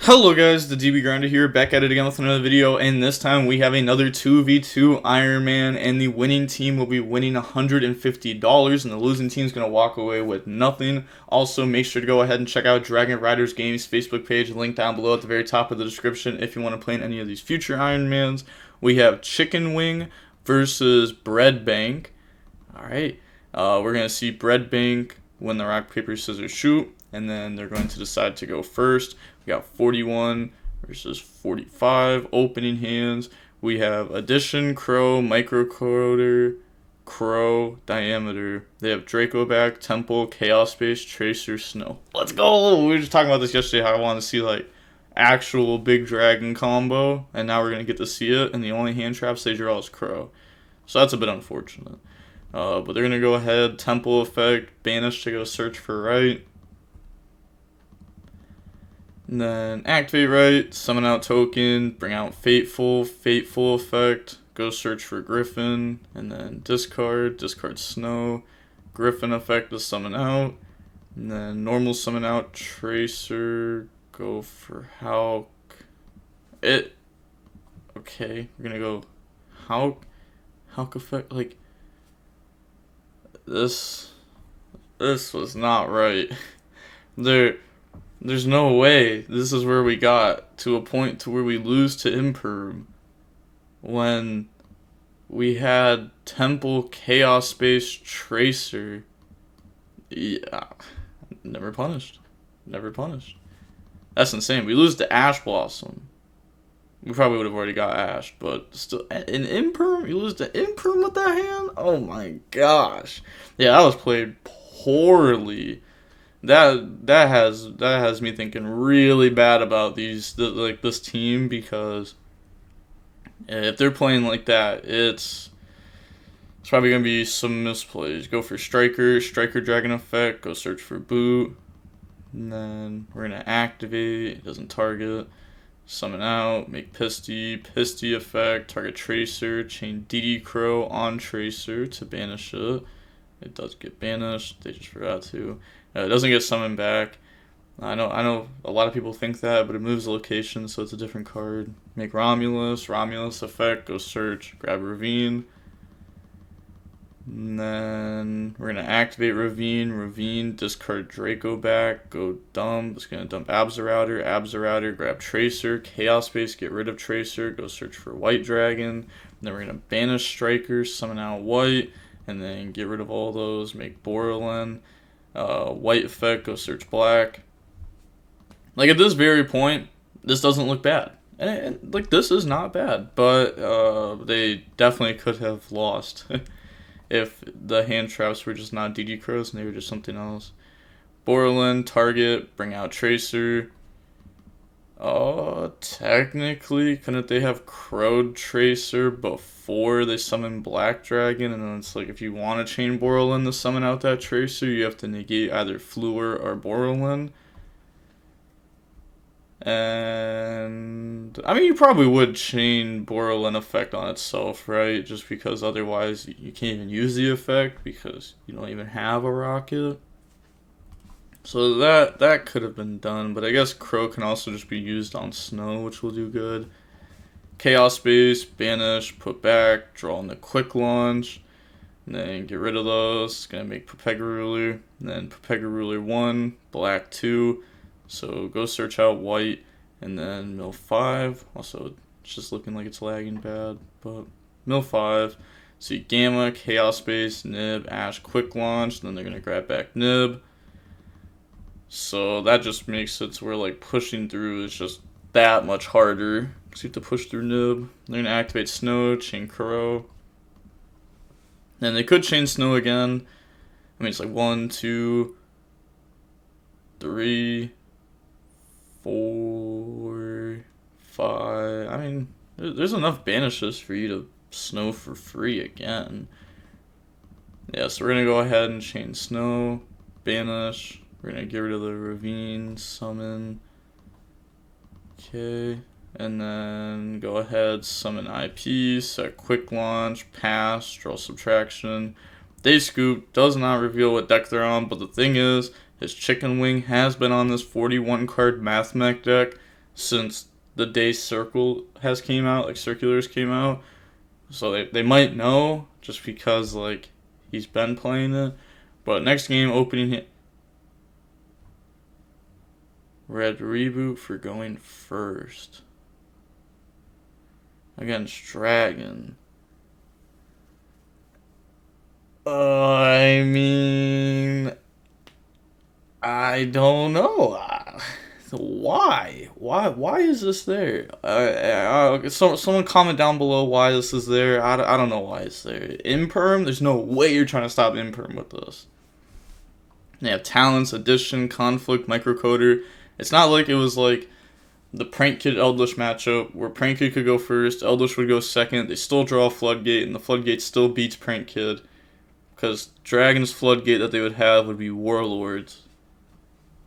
Hello guys, the DB Grinder here, back at it again with another video, and this time we have another 2v2 Iron Man, and the winning team will be winning $150, and the losing team is going to walk away with nothing. Also, make sure to go ahead and check out Dragon Riders Games Facebook page, link down below at the very top of the description if you want to play in any of these future Iron Mans. We have Chicken Wing versus Bread Bank. Alright, we're going to see Bread Bank win the rock, paper, scissors, shoot, and then they're going to decide to go first. We got 41 versus 45 opening hands. We have Addition, Crow, Microcoder, Crow, Diameter. They have Draco back, Temple, Chaos Space, Tracer, Snow. Let's go! We were just talking about this yesterday, how I want to see like actual big dragon combo, and now we're going to get to see it, and the only hand traps they draw is Crow. So that's a bit unfortunate. But they're going to go ahead, Temple effect, Banish to go search for right. And then activate right, summon out token, bring out Fateful, Fateful effect, go search for Griffin, and then discard Snow, Griffin effect to summon out, and then normal summon out Tracer, go for Hulk. Okay, we're gonna go Hulk effect, like, this was not right. There's no way this is where we got to a point to where we lose to Imperm when we had Temple, Chaos Space, Tracer. Yeah, never punished. Never punished. That's insane. We lose to Ash Blossom. We probably would have already got Ash, but still, in Imperm, you lose to Imperm with that hand? Oh my gosh. Yeah, that was played poorly. That has me thinking really bad about this team, because if they're playing like that, it's probably gonna be some misplays. Go for Striker Dragon effect, go search for Boot, and then we're gonna activate. It doesn't target. Summon out, make Pisty effect, target Tracer, chain DD Crow on Tracer to banish it. It does get banished. They just forgot to. It doesn't get summoned back. I know a lot of people think that, but it moves the location, so it's a different card. Make Romulus effect, go search, grab Ravine. And then we're going to activate Ravine, discard Draco back, go dump. It's going to dump Abzorouter, grab Tracer, Chaos Space, get rid of Tracer, go search for White Dragon. And then we're going to banish Striker, summon out White, and then get rid of all those, make Borderland. White effect, go search black. Like, at this very point, this doesn't look bad. And like, this is not bad, but they definitely could have lost if the hand traps were just not DD Crows and they were just something else. Borderland, target, bring out Tracer. Technically, couldn't they have crowed Tracer before they summon Black Dragon? And then it's like, if you want to chain Borderland to summon out that Tracer, you have to negate either Fluor or Borderland. And I mean, you probably would chain Borderland effect on itself, right? Just because otherwise you can't even use the effect because you don't even have a rocket. So that could have been done, but I guess Crow can also just be used on Snow, which will do good. Chaos Space, banish, put back, draw in the quick launch, and then get rid of those. It's gonna make Pepega Ruler, and then Pepega Ruler 1, black 2. So go search out White, and then mill 5. Also, it's just looking like it's lagging bad, but mill 5. See Gamma, Chaos Space, Nib, Ash, quick launch, and then they're gonna grab back Nib. So that just makes it so we're like pushing through is just that much harder. So you have to push through Nib. They're going to activate Snow, chain Crow. And they could chain Snow again. I mean, it's like 1, 2, 3, 4, 5. I mean, there's enough banishes for you to Snow for free again. Yeah, so we're going to go ahead and chain Snow, banish. We're going to get rid of the Ravine, summon. Okay. And then go ahead, summon IP, set quick launch, pass, draw subtraction. Day Scoop does not reveal what deck they're on, but the thing is, his Chicken Wing has been on this 41 card Math Mech deck since the day Circle has came out, like Circulars came out. So they might know just because like he's been playing it. But next game opening Red Reboot for going first against Dragon. I mean, I don't know. Why? Why is this there? Someone comment down below why this is there. I don't know why it's there. Imperm? There's no way you're trying to stop Imperm with this. They have talents, addition, conflict, microcoder. It's not like it was like the Prank Kid Eldritch matchup where Prank Kid could go first, Eldritch would go second. They still draw a Floodgate, and the Floodgate still beats Prank Kid. Because Dragon's Floodgate that they would have would be Warlords.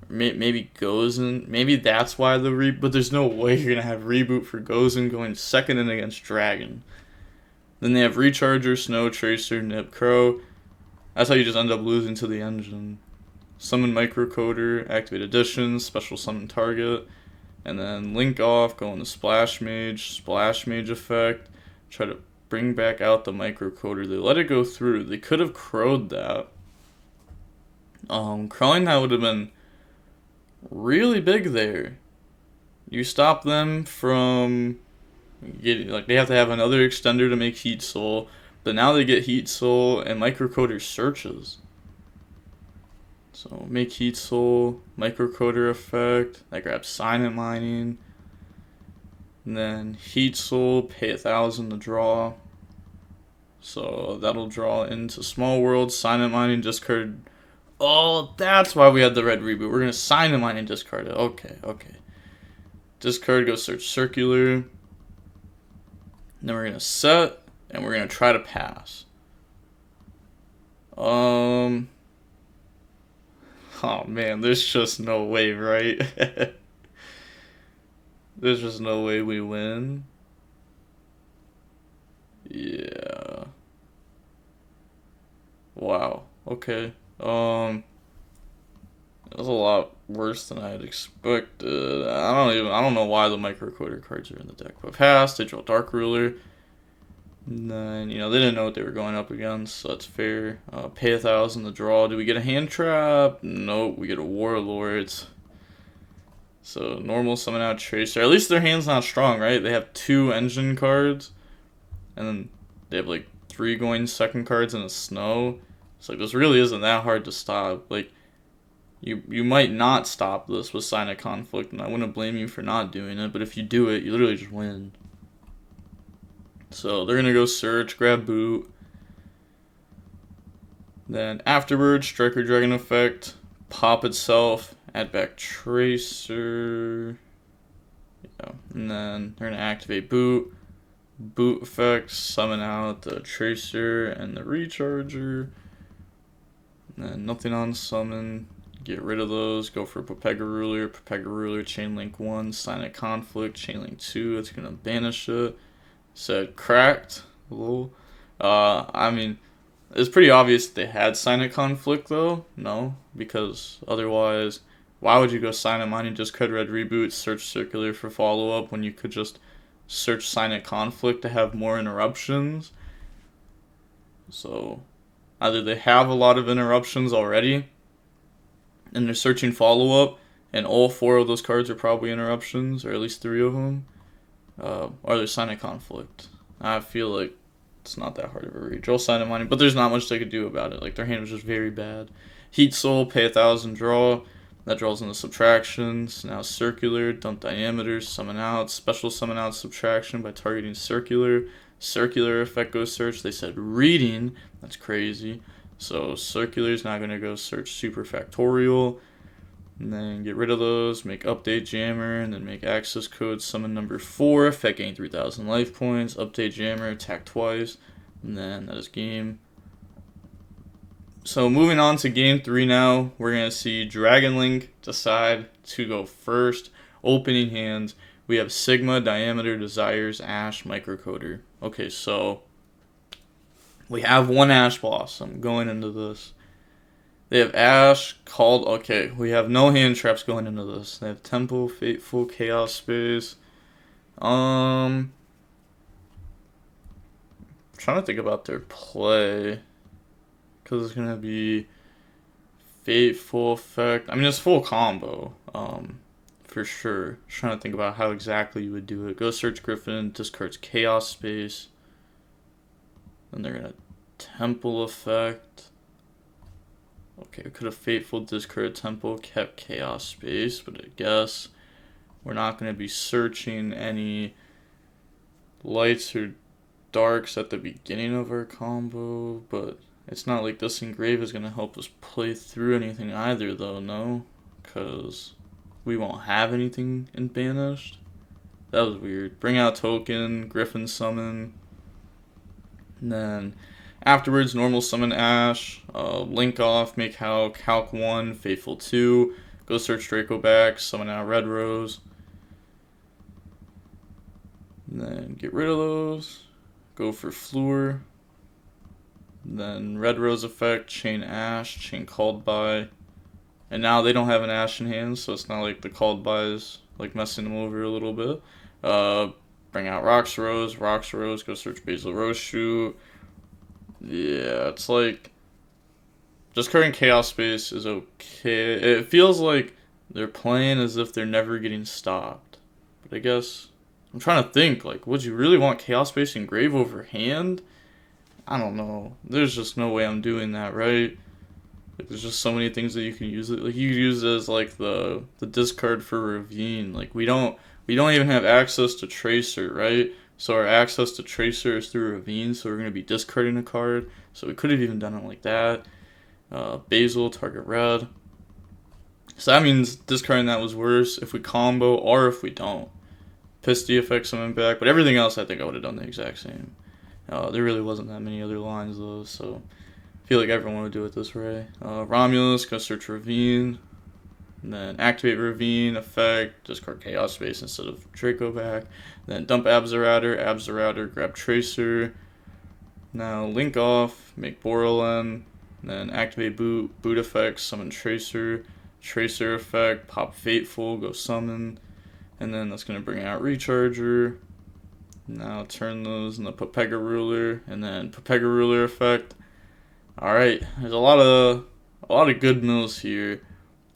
Maybe Gozen. Maybe that's why but there's no way you're going to have Reboot for Gozen going second in against Dragon. Then they have Recharger, Snow, Tracer, Nip, Crow. That's how you just end up losing to the engine. Summon Microcoder, activate Additions, special summon target. And then Link off, go into Splash Mage effect. Try to bring back out the Microcoder. They let it go through. They could have crowed that. Crowing that would have been really big there. You stop them from getting, like, they have to have another extender to make Heat Soul, but now they get Heat Soul and Microcoder searches. So make Heat Soul, Microcoder effect, that grabs Silent Mining, and then Heat Soul, pay 1,000 to draw. So that'll draw into Small World, Silent Mining, discard. Oh, that's why we had the Red Reboot. We're going to Silent Mine and discard it. Okay. Discard, go search Circular. And then we're going to set, and we're going to try to pass. Oh man, there's just no way, right? There's just no way we win. Yeah. Wow. Okay. It was a lot worse than I had expected. I don't know why the Microcoder cards are in the deck. But pass, they draw Dark Ruler. And then, they didn't know what they were going up against, so that's fair. Pay 1,000 to draw. Do we get a hand trap? Nope, we get a Warlords. So normal summon out Tracer. At least their hand's not strong, right? They have 2 engine cards. And then they have like 3 going second cards and a Snow. It's like, this really isn't that hard to stop. Like, you might not stop this with Sign of Conflict, and I wouldn't blame you for not doing it, but if you do it, you literally just win. So they're going to go search, grab boot. Then afterwards, Striker Dragon effect, pop itself, add back Tracer. Yeah. And then they're going to activate boot. Boot effect, summon out the Tracer and the Recharger. And then nothing on summon. Get rid of those. Go for Pepega Ruler, Chain Link 1, Sign of Conflict, Chain Link 2. It's going to banish it. Said cracked. Lol. I mean, it's pretty obvious they had Sign of Conflict though. No, because otherwise, why would you go Sign of Mine and just cut Red Reboot, search Circular for follow up when you could just search Sign of Conflict to have more interruptions? So either they have a lot of interruptions already and they're searching follow up, and all 4 of those cards are probably interruptions, or at least 3 of them. Or there's Sign of Conflict. I feel like it's not that hard of a read. Draw Sign of Mining, but there's not much they could do about it. Like, their hand was just very bad. Heat Soul, pay 1,000, draw. That draws into subtractions. Now Circular, dump Diameters, summon out. Special summon out subtraction by targeting Circular. Circular effect goes search. They said reading. That's crazy. So Circular's not going to go search Super Factorial. And then get rid of those, make Update Jammer, and then make access code summon number 4, effect gain 3,000 life points, Update Jammer, attack twice, and then that is game. So moving on to game 3 now, we're going to see Dragon Link decide to go first. Opening hands, we have Sigma, Diameter, Desires, Ash, Microcoder. Okay, so we have one Ash Blossom going into this. They have Ash, Called. Okay, we have no hand traps going into this. They have Temple, Fateful, Chaos Space. Trying to think about their play. Because it's going to be Fateful Effect. I mean, it's full combo. For sure. Trying to think about how exactly you would do it. Go search Griffin, discards Chaos Space. Then they're going to Temple Effect. Okay, we could have Fateful, discard Temple, kept Chaos Space, but I guess we're not going to be searching any lights or darks at the beginning of our combo, but it's not like this Engrave is going to help us play through anything either, though, no? Because we won't have anything in Banished. That was weird. Bring out Token, Griffin Summon, and then afterwards, normal summon Ash, link off, make Calc 1, Fateful 2, go search Draco back, summon out Red Rose, and then get rid of those, go for Fleur, then Red Rose effect, chain Ash, chain Called By, and now they don't have an Ash in hand, so it's not like the Called By is like messing them over a little bit. Bring out Rox Rose, go search Basil Roshu. Yeah, it's like just current Chaos Space is okay. It feels like they're playing as if they're never getting stopped. But I guess I'm trying to think, like, would you really want Chaos Space Engrave over hand? I don't know. There's just no way I'm doing that, right? Like, there's just so many things that you can use it. Like, you could use it as like the discard for Ravine. Like, we don't even have access to Tracer, right? So our access to Tracer is through Ravine, so we're going to be discarding a card. So we could have even done it like that. Basil, target red. So that means discarding that was worse if we combo or if we don't. Pisty effect summon back, but everything else I think I would have done the exact same. There really wasn't that many other lines though, so I feel like everyone would do it this way. Romulus, go search Ravine. And then activate Ravine, effect, discard Chaos Space instead of Draco back. Then dump Abzerator, grab Tracer. Now link off, make Borderland. Then activate boot effect, summon Tracer. Tracer effect, pop Fateful, go summon. And then that's going to bring out Recharger. Now turn those into Pepega Ruler. And then Pepega Ruler effect. Alright, there's a lot of good mills here.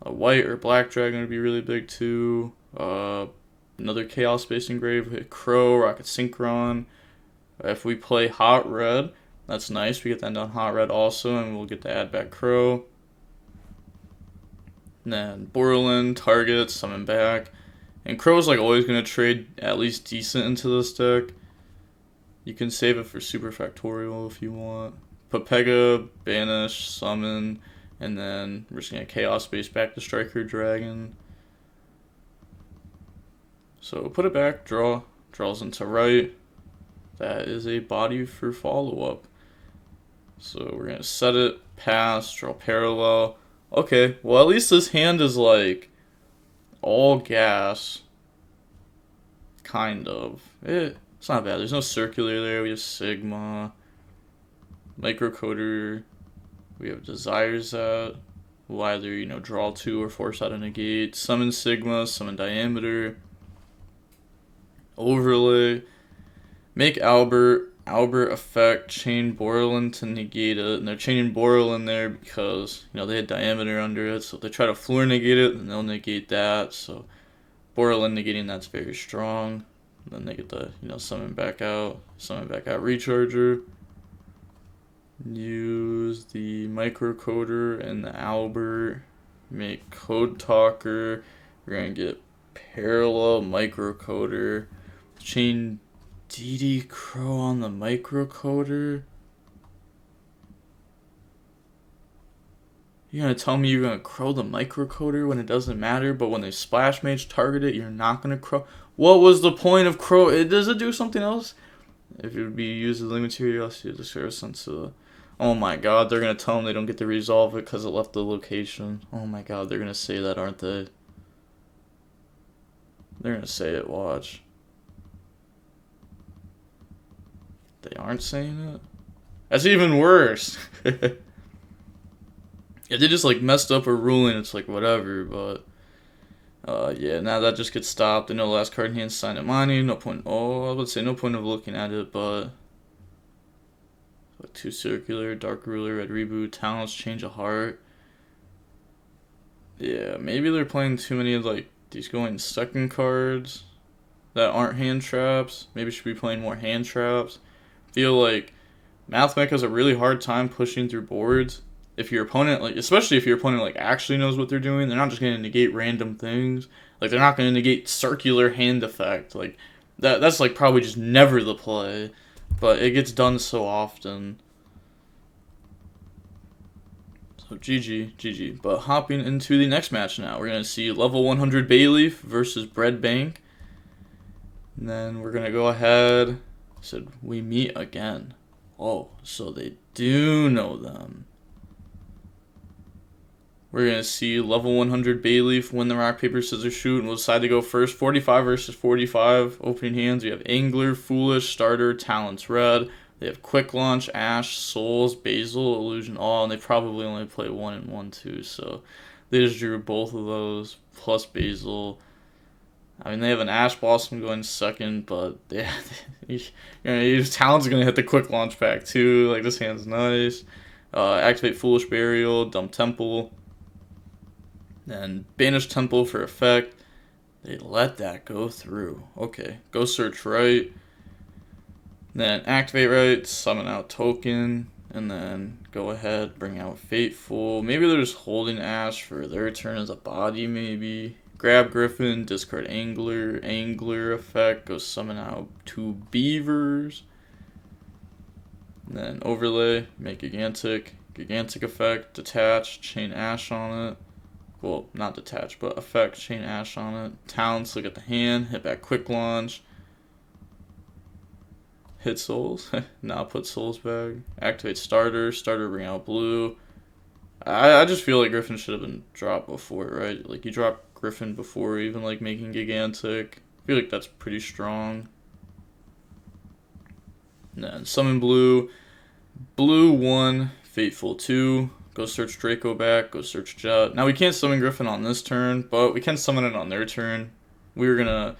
A white or black dragon would be really big too. Another Chaos Space Engrave, hit Crow, Rocket Synchron. If we play Hot Red, that's nice. We get that down Hot Red also, and we'll get to add back Crow. And then Borderland, target, summon back. And Crow's like always going to trade at least decent into this deck. You can save it for Super Factorial if you want. Pepega, banish, summon. And then we're just going to Chaos Space back to Striker Dragon. So put it back, draws into right. That is a body for follow-up. So we're going to set it, pass, draw parallel. Okay, well at least this hand is like all gas. Kind of. It's not bad. There's no circular there. We have Sigma. Microcoder. We have Desires that will either, draw 2 or force out a negate. Summon Sigma, summon Diameter. Overlay. Make Albert effect, chain Borderland to negate it. And they're chaining Borderland there because, they had Diameter under it. So if they try to Fleur negate it, then they'll negate that. So Borderland negating that's very strong. And then they get the, summon back out Recharger. Use the Microcoder and the Albert. Make Code Talker. We're going to get Parallel Microcoder. Chain DD Crow on the Microcoder. You're going to tell me you're going to Crow the Microcoder when it doesn't matter, but when they Splash Mage target it, you're not going to Crow? What was the point of Crow? Does it do something else? If it would be used as material, else you just serve sense to. Oh my god, they're going to tell them they don't get to resolve it because it left the location. Oh my god, they're going to say that, aren't they? They're going to say it, watch. They aren't saying it? That's even worse. Yeah, they just like messed up a ruling. It's like whatever, but yeah, now that just gets stopped. I know last card in hand, Sign of Money. No point. Oh, I would say no point of looking at it, but like two circular, Dark Ruler, Red Reboot, Talents, Change of Heart. Yeah, maybe they're playing too many of like these going second cards that aren't hand traps. Maybe should be playing more hand traps. Feel like Mathmech has a really hard time pushing through boards. If your opponent, like, especially if your opponent like actually knows what they're doing, they're not just going to negate random things. Like they're not going to negate circular hand effect. Like that's like probably just never the play, but it gets done so often. So GG. But hopping into the next match now, we're gonna see level 100 Bayleaf versus Bread Bank. And then we're gonna go ahead. Said we meet again. Oh, so they do know them. We're going to see level 100 Bayleaf win the rock, paper, scissors, shoot, and we'll decide to go first. 45 versus 45. Opening hands, we have Angler, Foolish, Starter, Talents, Red. They have Quick Launch, Ash, Souls, Basil, Illusion, All, and they probably only play 1 and 1 too, so they just drew both of those, plus Basil. I mean, they have an Ash Blossom going second, but yeah, Talon's going to hit the Quick Launch pack too. Like, this hand's nice. Activate Foolish Burial, Dump Temple, then Banish Temple for effect. They let that go through. Okay, go search right. Then activate right, summon out token, and then go ahead, bring out Fateful. Maybe they're just holding Ash for their turn as a body, maybe. Grab Griffin, discard Angler effect, go summon out 2 Beavers. And then overlay, make Gigantic effect, detach, chain Ash on it. Well, not detach, but effect, chain Ash on it. Talents, look at the hand, hit back Quick Launch. Hit Souls, now put Souls back. Activate Starter, bring out Blue. I just feel like Griffin should have been dropped before, right? Like, you drop Griffin before even, like, making Gigantic. I feel like that's pretty strong. And then summon Blue. Blue 1, Fateful 2. Go search Draco back, go search Jet. Now, we can't summon Griffin on this turn, but we can summon it on their turn. We were going to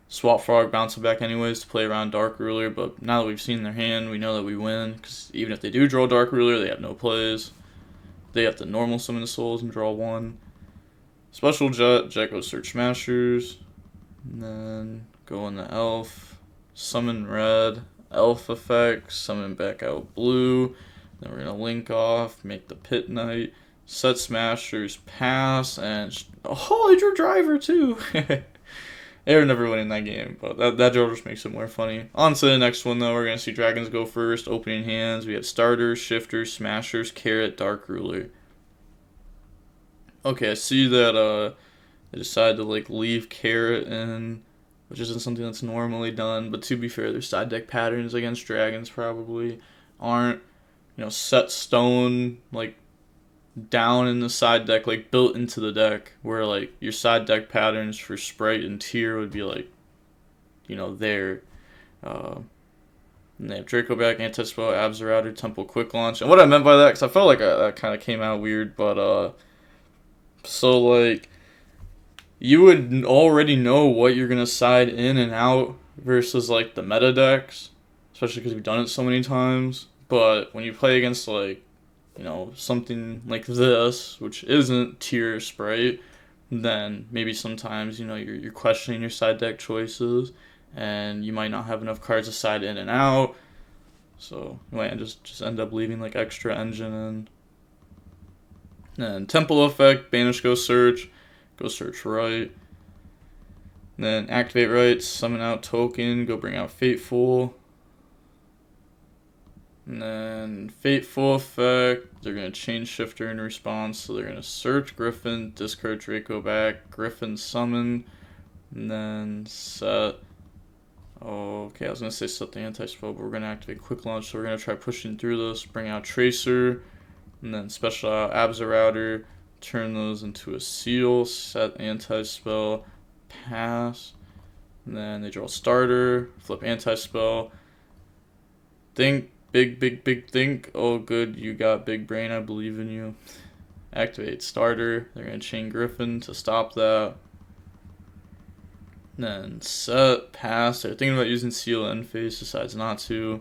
swap Frog, bounce it back anyways to play around Dark Ruler, but now that we've seen their hand, we know that we win, because even if they do draw Dark Ruler, they have no plays. They have to normal summon the Souls and draw 1. Special Jet goes search Smashers, and then go in the Elf, summon Red, Elf effect, summon back out Blue, then we're going to link off, make the Pit Knight, set Smashers, pass, and oh, I drew Driver too! They were never winning that game, but that draw just makes it more funny. On to the next one, though. We're going to see Dragons go first. Opening hands, we have Starters, Shifters, Smashers, Carrot, Dark Ruler. Okay, I see that they decided to like leave Carrot in, which isn't something that's normally done. But to be fair, their side deck patterns against Dragons probably aren't, set stone, like, down in the side deck, like built into the deck, where like your side deck patterns for Sprite and Tier would be like, there. And they have Draco back, Anti-Spell, Abzerouter, Temple Quick Launch. And what I meant by that, because I felt like that kind of came out weird, but so like you would already know what you're gonna side in and out versus like the meta decks, especially because we've done it so many times. But when you play against like something like this, which isn't Tier Sprite, then maybe sometimes, you're questioning your side deck choices, and you might not have enough cards to side in and out, so you might just end up leaving, like, extra engine in. And Temple effect, banish, go search right. Then activate right, summon out token, go bring out Fateful. And then Fateful effect, they're going to change Shifter in response, so they're going to search Griffin, discard Draco back, Griffin summon, and then set. Oh, okay, I was going to say set the anti-spell, but we're going to activate Quick Launch, so we're going to try pushing through this, bring out Tracer, and then special out Abzerouter, turn those into a seal, set anti-spell, pass, and then they draw Starter, flip anti-spell, think. Big think. Oh, good. You got big brain. I believe in you. Activate starter. They're going to chain Griffin to stop that. Then set, pass. They're thinking about using seal end phase, decides not to.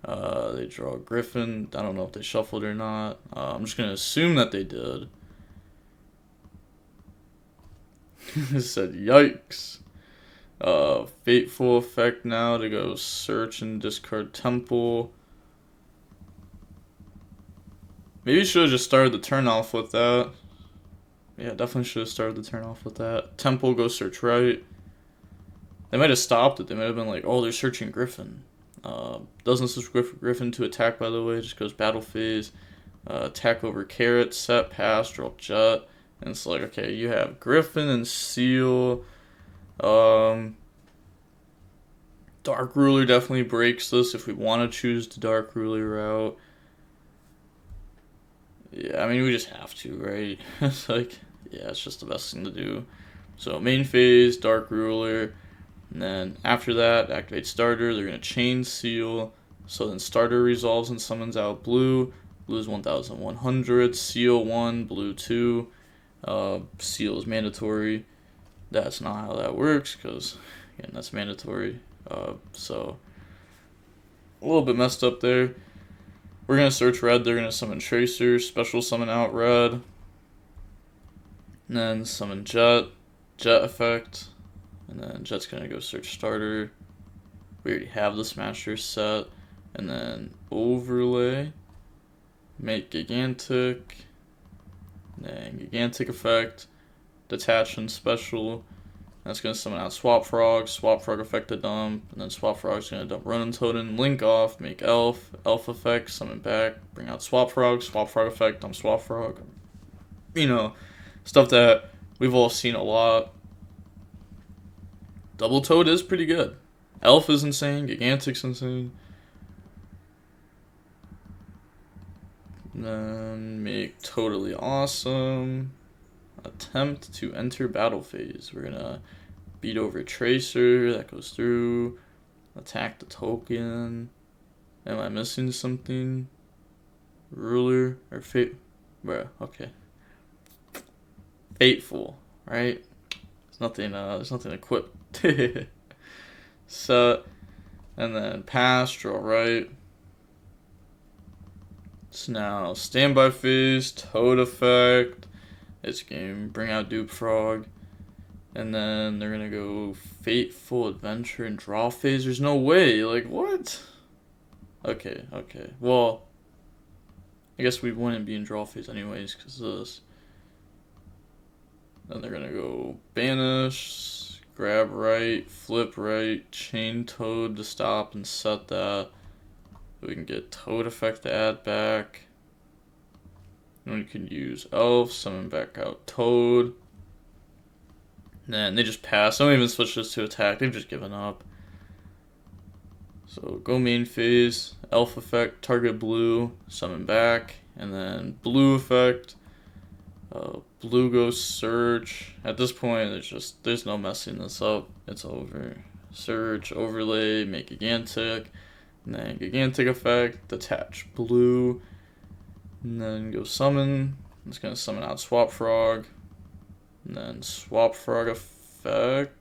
They draw Griffin. I don't know if they shuffled or not. I'm just going to assume that they did. It said, yikes. Fateful effect now to go search and discard Temple. Maybe you should have just started the turn off with that. Yeah, definitely should have started the turn off with that. Temple, go search right. They might have stopped it. They might have been like, oh, they're searching Griffin. Doesn't switch Griffin to attack, by the way. Just goes battle phase. Attack over Carrot, set, pass, draw Jet. And it's like, okay, you have Griffin and Seal. Dark Ruler definitely breaks this if we want to choose the Dark Ruler route. Yeah, I mean, we just have to, right? It's like, yeah, it's just the best thing to do. So main phase, Dark Ruler. And then after that, activate starter. They're going to chain Seal. So then starter resolves and summons out blue. Blue is 1100. Seal 1, blue 2. Seal is mandatory. That's not how that works because, again, that's mandatory. So a little bit messed up there. We're going to search red. They're going to summon Tracer. Special summon out red. And then summon Jet. Jet effect. And then Jet's going to go search starter. We already have the Smasher set. And then overlay. Make Gigantic. And then Gigantic effect. Detach and special. That's going to summon out Swap Frog. Swap Frog effect to dump. And then Swap Frog's going to dump Ronin Totem. Link off. Make Elf. Elf effect. Summon back. Bring out Swap Frog. Swap Frog effect. Dump Swap Frog. You know, stuff that we've all seen a lot. Double Toad is pretty good. Elf is insane. Gigantic's insane. And then make Totally Awesome. Attempt to enter battle phase. We're gonna beat over Tracer. That goes through. Attack the token. Am I missing something? Ruler or fate? Bruh, okay. Fateful, right? There's nothing equipped. Set. And then pass, draw right. So now standby phase, Toad effect. It's game, bring out Dupe Frog. And then they're gonna go Fateful Adventure and draw phase. There's no way. Like, what? Okay. Well, I guess we wouldn't be in draw phase anyways because of this. Then they're gonna go banish, grab right, flip right, chain Toad to stop and set that. We can get Toad effect to add back. And we can use Elf, summon back out Toad. And then they just pass. Don't even switch this to attack. They've just given up. So go main phase, Elf effect, target blue, summon back, and then blue effect. Blue goes search. At this point, there's no messing this up. It's over. Search, overlay, make Gigantic, and then Gigantic effect, detach blue, and then go summon. It's gonna summon out Swap Frog, and then Swap Frog effect.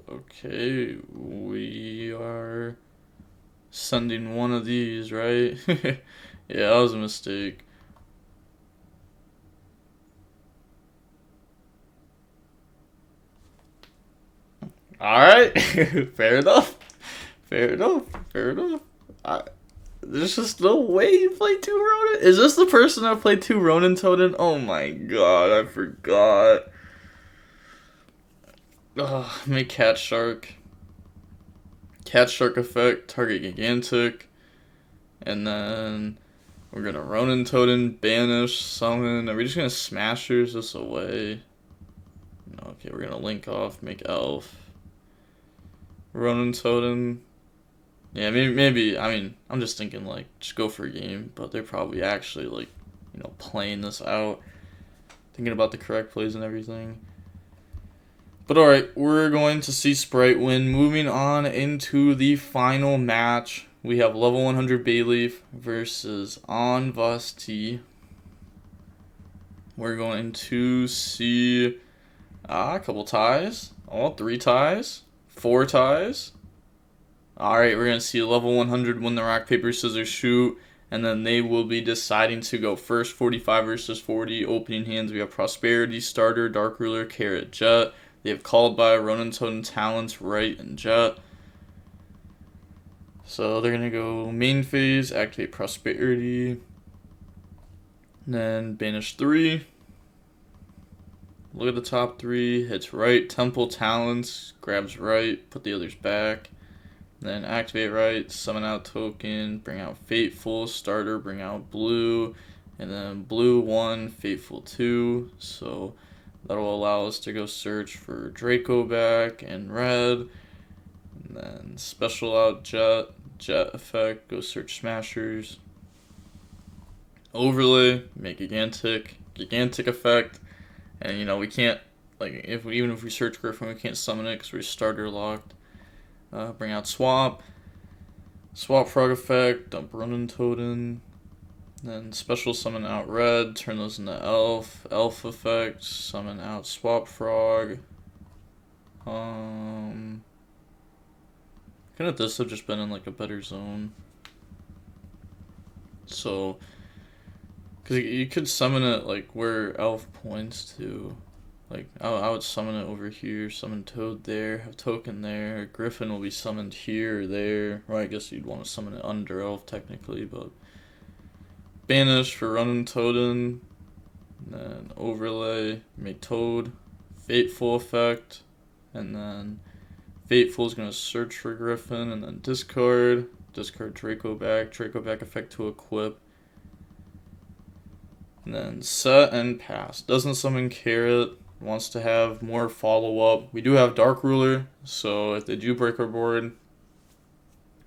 Okay, we are sending one of these, right? Yeah, that was a mistake. Alright, fair enough. There's just no way you play 2 Ronin. Is this the person that played 2 Ronin Totem? Oh my god, I forgot. Make Cat Shark. Cat Shark effect, target Gigantic. And then we're gonna Ronin Totem, banish, summon. Are we just gonna Smashers this away? No, okay, we're gonna link off, make Elf. Ronin Totem. Yeah, maybe, I mean, I'm just thinking, like, just go for a game, but they're probably actually, like, you know, playing this out, thinking about the correct plays and everything. But alright, we're going to see Sprite win. Moving on into the final match, we have level 100 Bayleaf versus Anvasti. We're going to see a couple ties. Oh, 3 ties. 4 ties. Alright, we're going to see level 100 win the rock, paper, scissors, shoot. And then they will be deciding to go first, 45 versus 40. Opening hands, we have Prosperity, Starter, Dark Ruler, Carrot, Jet. They have Called by, Ronin Totem, Talents, Right, and Jet. So they're going to go main phase, activate Prosperity. Then banish 3. Look at the top 3. Hits Right, Temple, Talents, grabs Right, put the others back. Then activate Right, summon out token, bring out Fateful, Starter, bring out Blue, and then Blue 1, Fateful 2. So that'll allow us to go search for Draco back and Red. And then special out Jet, Jet effect, go search Smashers. Overlay, make Gigantic effect. And you know, we can't, like, even if we search Griffin, we can't summon it because we're starter locked. Bring out Swap Frog effect, dump Ronin Totem, then special summon out Red, turn those into Elf effect, summon out Swap Frog. Couldn't this have just been in like a better zone? So, because you could summon it like where Elf points to. Like, I would summon it over here, summon Toad there, have Token there, Griffin will be summoned here or there. Or I guess you'd want to summon it under Elf technically, but banish for Ronin Totem, then overlay, make Toad, Fateful effect, and then Fateful is going to search for Griffin, and then discard Draco back effect to equip. And then set and pass. Doesn't summon Carrot. Wants to have more follow-up. We do have Dark Ruler, so if they do break our board,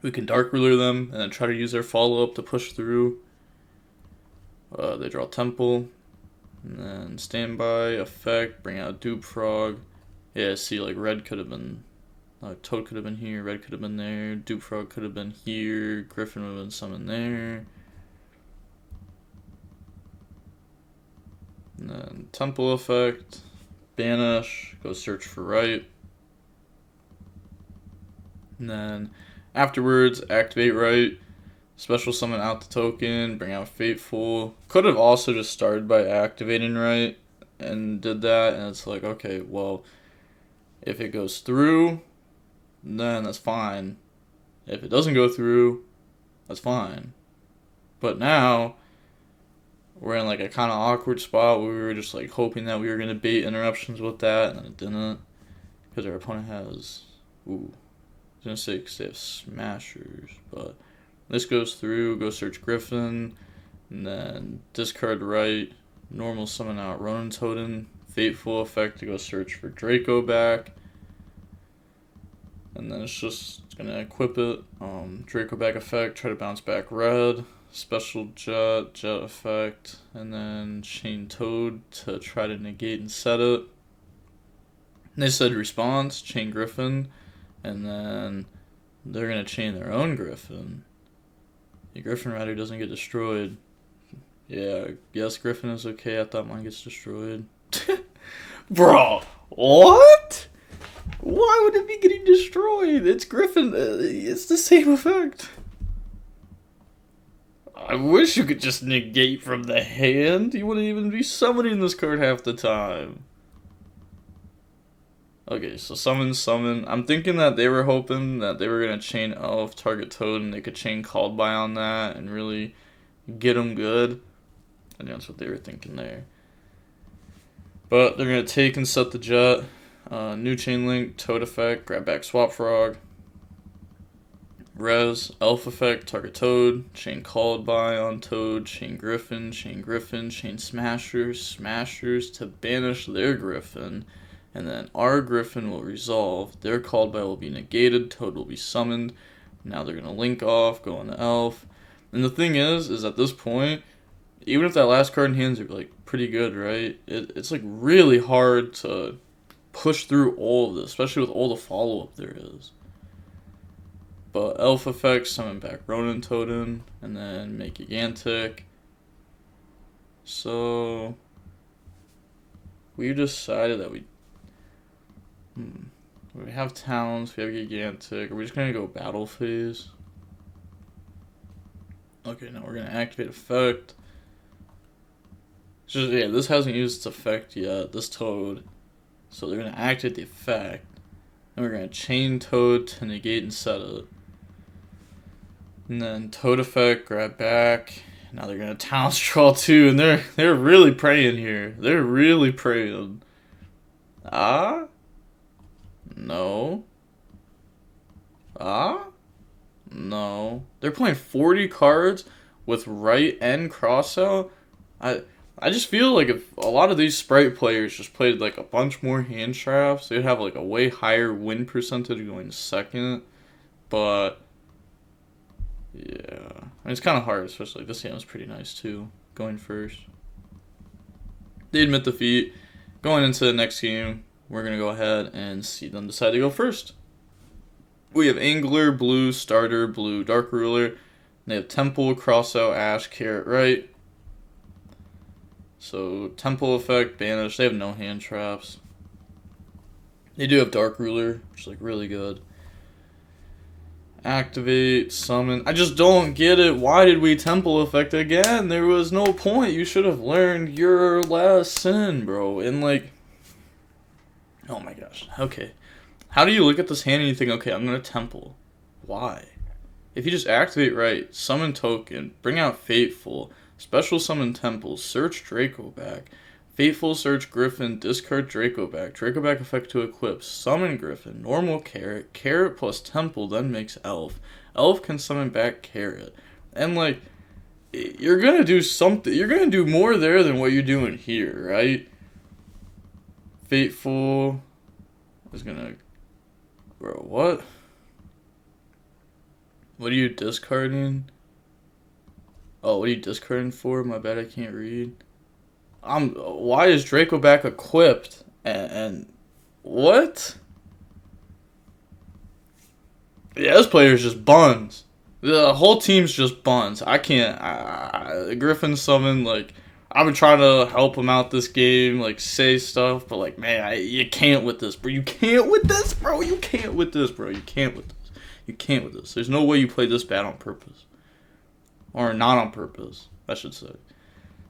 we can Dark Ruler them and then try to use their follow-up to push through. They draw Temple, and then Standby, effect, bring out Dupe Frog. Yeah, see, like, Red could have been, Toad could have been here, Red could have been there, Dupe Frog could have been here, Griffin would have been summoned there. And then Temple effect. Banish, go search for Right. And then afterwards, activate Right. Special summon out the token, bring out Fateful. Could have also just started by activating Right and did that, and it's like, okay, well, if it goes through, then that's fine. If it doesn't go through, that's fine. But now, we're in like a kind of awkward spot where we were just like hoping that we were going to bait interruptions with that, and it didn't. Because our opponent has, I was going to say because they have Smashers, but this goes through, go search Griffin, and then discard Right, normal summon out Ronin Totem, Fateful effect to go search for Draco back. And then it's just going to equip it, Draco back effect, try to bounce back Red. Special Jet effect, and then chain Toad to try to negate and set it. And they said response, chain Griffin, and then they're going to chain their own Griffin. The Griffin Rider doesn't get destroyed. Yeah, yes, Griffin is okay. I thought mine gets destroyed. Bro, what? Why would it be getting destroyed? It's Griffin. It's the same effect. I wish you could just negate from the hand. You wouldn't even be summoning this card half the time. Okay, so summon. I'm thinking that they were hoping that they were going to chain Elf, target Toad, and they could chain Called By on that and really get them good. I think that's what they were thinking there. But they're going to take and set the Jet. New chain link, Toad effect, grab back Swap Frog. Res, Elf effect, target Toad, chain Called By on Toad, chain Griffin, chain Smashers to banish their Griffin, and then our Griffin will resolve, their Called By will be negated, Toad will be summoned, now they're going to link off, go into Elf, and the thing is at this point, even if that last card in hands are like pretty good, right, it's like really hard to push through all of this, especially with all the follow-up there is. But Elf effect, summon back Ronin Totem, and then make Gigantic. So, we decided that we have towns, we have gigantic. Are we just gonna go battle phase? Okay, now we're gonna activate effect. Just, yeah, this hasn't used its effect yet, this toad. So they're gonna activate the effect. And we're gonna chain toad to negate and set it. And then toad effect, grab back. Now they're gonna town straw too, and they're really praying here. They're really praying. Ah? No. Ah? No. They're playing 40 cards with right and crossout. I just feel like if a lot of these Sprite players just played like a bunch more hand traps, they'd have like a way higher win percentage going second. But yeah, I mean, it's kind of hard, especially this game was pretty nice too, going first. They admit defeat. Going into the next game, we're going to go ahead and see them decide to go first. We have Angler, blue, starter, blue, dark ruler. They have Temple, crossout, Ash, Carrot, right. So, Temple effect, banish. They have no hand traps. They do have dark ruler, which is like really good. Activate, summon. I just don't get it. Why did we temple effect again? There was no point. You should have learned your lesson, bro. And like, oh my gosh. Okay. How do you look at this hand and you think, okay, I'm going to temple? Why? If you just activate right, summon token, bring out Fateful, special summon Temple, search Draco back, Fateful search Griffin, discard Draco back effect to equip, summon Griffin, normal Carrot, Carrot plus Temple then makes Elf. Elf can summon back Carrot. And like, you're gonna do something, you're gonna do more there than what you're doing here, right? Fateful is gonna, bro, what? What are you discarding? Oh, what are you discarding for? My bad, I can't read. Why is Draco back equipped? And what? Yeah, this player's just buns. The whole team's just buns. I can't. Griffin summon, like, I've been trying to help him out this game, like, say stuff, but, like, man, you can't with this, bro. You can't with this, bro. You can't with this, bro. You can't with this. You can't with this. There's no way you play this bad on purpose. Or not on purpose, I should say.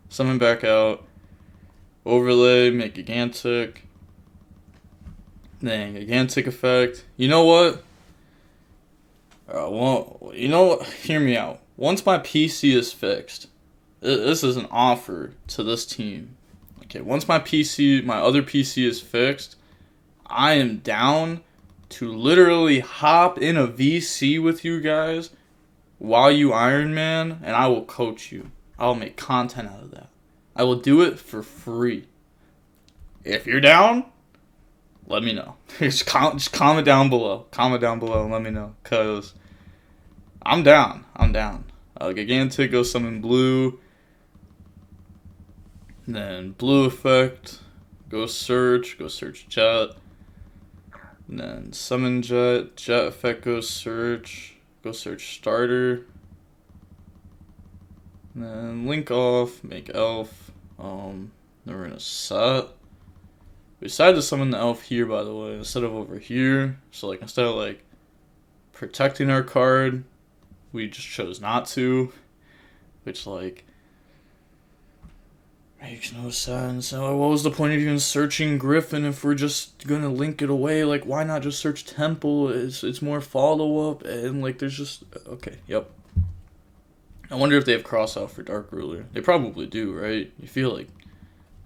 Summon back out. Overlay, make gigantic. Then gigantic effect. You know what? Well, you know what? Hear me out. Once my PC is fixed, this is an offer to this team. Okay, once my other PC is fixed, I am down to literally hop in a VC with you guys while you Iron Man, and I will coach you. I will make content out of that. I will do it for free. If you're down, let me know. Just comment down below. Comment down below and let me know. Because I'm down. Gigantic, go summon blue. Then blue effect. Go search Jet. And then summon Jet. Jet effect, go search starter. And then link off, make Elf. Then we're gonna set. We decided to summon the Elf here, by the way, instead of over here. So like, instead of like protecting our card, we just chose not to, which like makes no sense. So what was the point of even searching Griffin if we're just gonna link it away? Like, why not just search Temple? It's more follow up, and like there's just okay, yep. I wonder if they have crossout for Dark Ruler. They probably do, right? You feel like,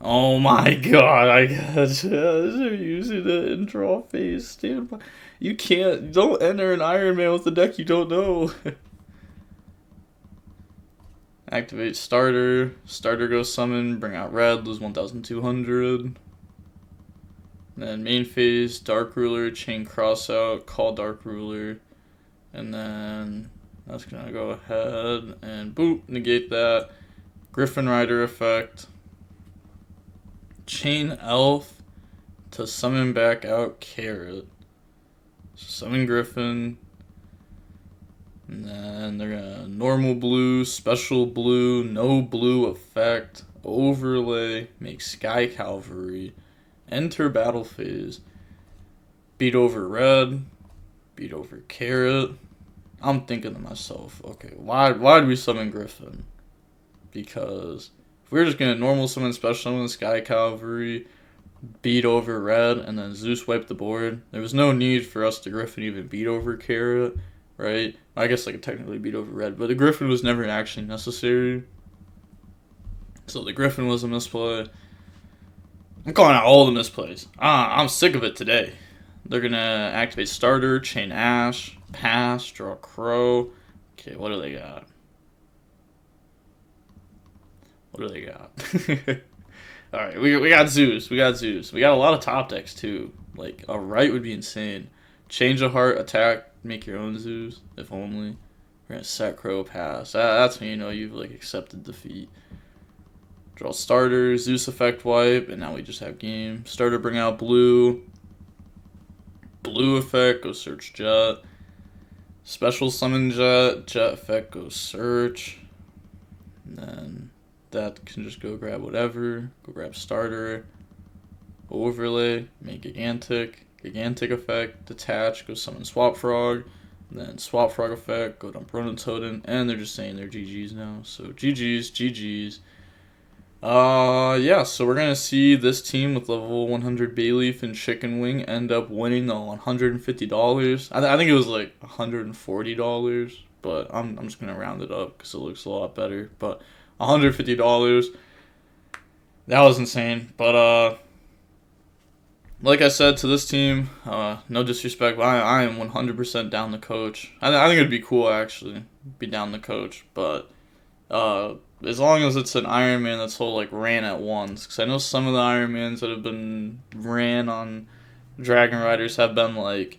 oh my god, I gotcha. They're using it in draw phase, dude. You don't enter an Iron Man with a deck you don't know. Activate starter. Starter goes summon, bring out red, lose 1,200. Then main phase, Dark Ruler, chain crossout, call Dark Ruler. And then that's gonna go ahead and boop, negate that. Griffin Rider effect. Chain Elf to summon back out Carrot. Summon Griffin. And then they're gonna normal blue, special blue, no blue effect, overlay, make Sky Cavalry. enter battle phase. Beat over red. Beat over carrot. I'm thinking to myself, okay, why did we summon Griffin? Because if we were just gonna normal summon, special summon Sky Cavalry, beat over red, and then Zeus wipe the board, there was no need for us to Griffin even beat over carrot, right? I guess I could technically beat over red, but the Griffin was never actually necessary. So the Griffin was a misplay. I'm calling out all the misplays. I'm sick of it today. They're going to activate starter, chain Ash, pass, draw Crow. Okay, what do they got? What do they got? Alright, we got Zeus. We got Zeus. We got a lot of top decks, too. Like, a right would be insane. Change of heart, attack, make your own Zeus, if only. We're going to set Crow, pass. That's when you know you've, like, accepted defeat. Draw starter, Zeus effect wipe, and now we just have game. Starter, bring out blue. Blue effect, go search Jet. Special summon Jet. Jet effect, go search. And then that can just go grab whatever. Go grab starter. Overlay, make gigantic. Gigantic effect, detach, go summon Swap Frog. And then Swap Frog effect, go dump Ronin Totem. And they're just saying they're GG's now. So GG's. Yeah, so we're going to see this team with level 100 Bayleaf and Chicken Wing end up winning the $150. I think it was like $140, but I'm just going to round it up because it looks a lot better. But $150, that was insane. But, like I said to this team, no disrespect, but I am 100% down the coach. I think it'd be cool, actually, be down the coach, but, as long as it's an Iron Man that's all like ran at once, because I know some of the Iron Mans that have been ran on Dragon Riders have been like,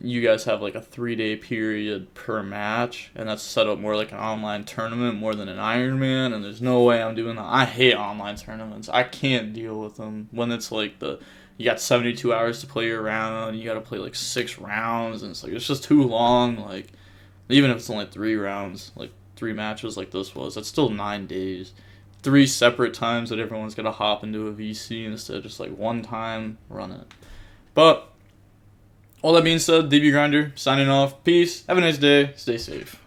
you guys have like a 3-day period per match, and that's set up more like an online tournament more than an Iron Man, and there's no way I'm doing that. I hate online tournaments. I can't deal with them when it's like you got 72 hours to play your round, you got to play like 6 rounds, and it's like, it's just too long. Like, even if it's only 3 rounds, like 3 matches like this was, that's still 9 days. 3 separate times that everyone's got to hop into a VC instead of just like one time run it. But all that being said, DB Grinder signing off. Peace. Have a nice day. Stay safe.